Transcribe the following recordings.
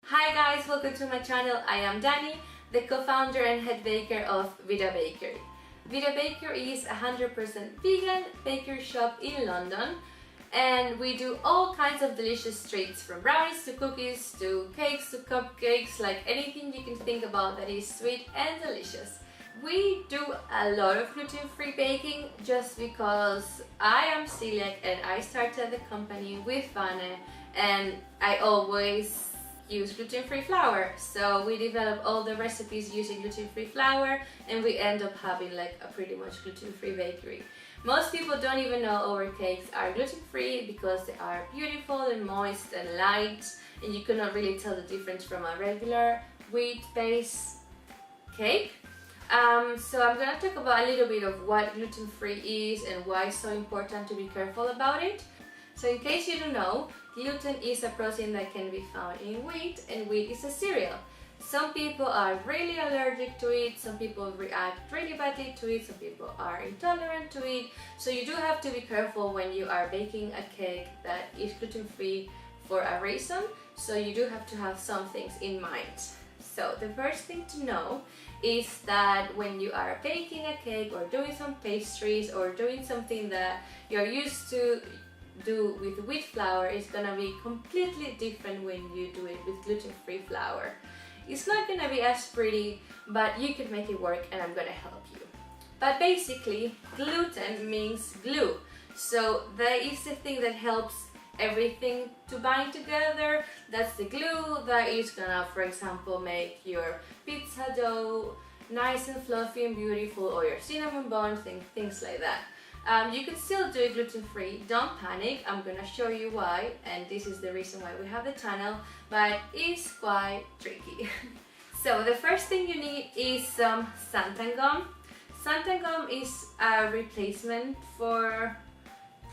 Hi guys, welcome to my channel. I am Dani, the co-founder and head baker of Vida Bakery. Vida Bakery is a 100% vegan bakery shop in London, and we do all kinds of delicious treats, from brownies to cookies to cakes to cupcakes, like anything you can think about that is sweet and delicious. We do a lot of gluten-free baking just because I am celiac and I started the company with Vane, and I always use gluten-free flour. So we develop all the recipes using gluten-free flour, and we end up having like a pretty much gluten-free bakery. Most people don't even know our cakes are gluten-free because they are beautiful and moist and light, and you cannot really tell the difference from a regular wheat-based cake. So I'm gonna talk about a little bit of what gluten-free is and why it's so important to be careful about it. So in case you don't know, gluten is a protein that can be found in wheat, and wheat is a cereal. Some people are really allergic to it, some people react really badly to it, some people are intolerant to it. So you do have to be careful when you are baking a cake that is gluten-free for a reason. So you do have to have some things in mind. So the first thing to know is that when you are baking a cake or doing some pastries or doing something that you're used to do with wheat flour, is gonna be completely different when you do it with gluten-free flour. It's not gonna be as pretty, but you can make it work, and I'm gonna help you. But basically, gluten means glue. So that is the thing that helps everything to bind together. That's the glue that is gonna, for example, make your pizza dough nice and fluffy and beautiful, or your cinnamon bun, things like that. You can still do it gluten-free, don't panic, I'm gonna show you why, and this is the reason why we have the channel, but it's quite tricky. So the first thing you need is some xanthan gum. Xanthan gum is a replacement for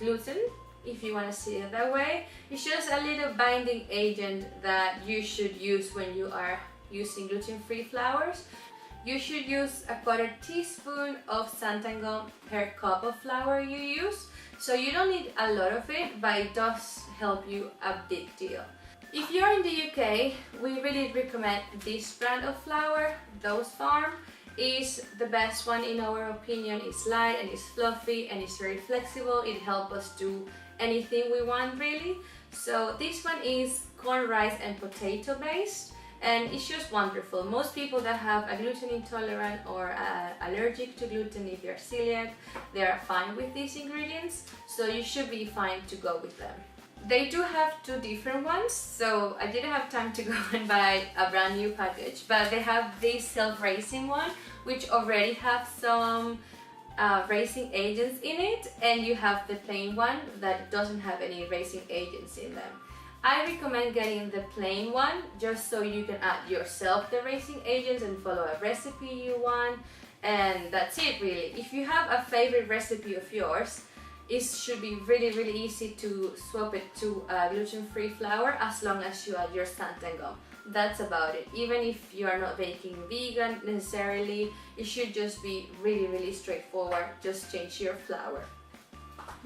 gluten, if you want to see it that way. It's just a little binding agent that you should use when you are using gluten-free flours. You should use a 1/4 teaspoon of xanthan gum per cup of flour you use. So you don't need a lot of it, but it does help you a big deal. If you're in the UK, we really recommend this brand of flour, Those Farm. Is the best one in our opinion. It's light and it's fluffy and it's very flexible. It helps us do anything we want, really. So this one is corn, rice and potato based, and it's just wonderful. Most people that have a gluten intolerant or allergic to gluten, if you're celiac, they are fine with these ingredients, so you should be fine to go with them. They do have two different ones, so I didn't have time to go and buy a brand new package, but they have this self-raising one, which already have some raising agents in it, and you have the plain one that doesn't have any raising agents in them. I recommend getting the plain one just so you can add yourself the raising agents and follow a recipe you want, and that's it really. If you have a favorite recipe of yours, it should be really easy to swap it to gluten-free flour, as long as you add your xanthan gum. That's about it. Even if you are not baking vegan necessarily, it should just be really straightforward. Just change your flour.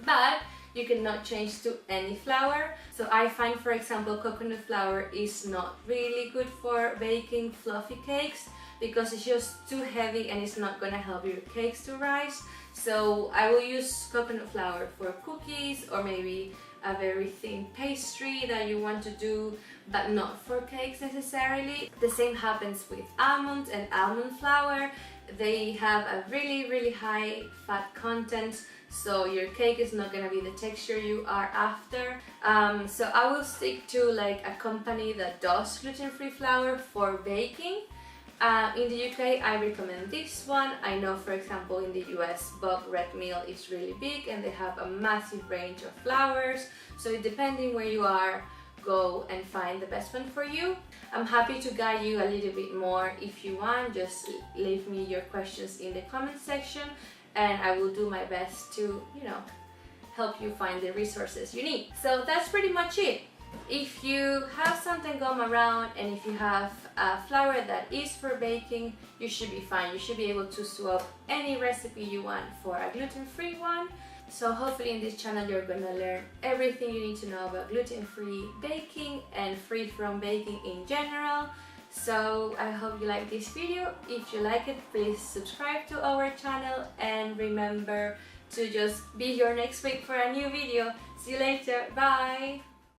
But you cannot change to any flour. So I find, for example, coconut flour is not really good for baking fluffy cakes because it's just too heavy and it's not gonna help your cakes to rise. So I will use coconut flour for cookies, or maybe a very thin pastry that you want to do, but not for cakes necessarily. The same happens with almonds and almond flour. They have a really high fat content, so your cake is not gonna be the texture you are after. So I will stick to like a company that does gluten-free flour for baking. In the UK, I recommend this one. I know, for example, in the US, Bob Red Mill is really big and they have a massive range of flours. So depending where you are, go and find the best one for you. I'm happy to guide you a little bit more if you want. Just leave me your questions in the comment section, and I will do my best to, help you find the resources you need. So that's pretty much it. If you have xanthan gum around, and if you have a flour that is for baking, you should be fine. You should be able to swap any recipe you want for a gluten-free one. So hopefully in this channel you're gonna learn everything you need to know about gluten-free baking and free from baking in general. So I hope you like this video. If you like it, please subscribe to our channel and remember to just be here next week for a new video. See you later, bye!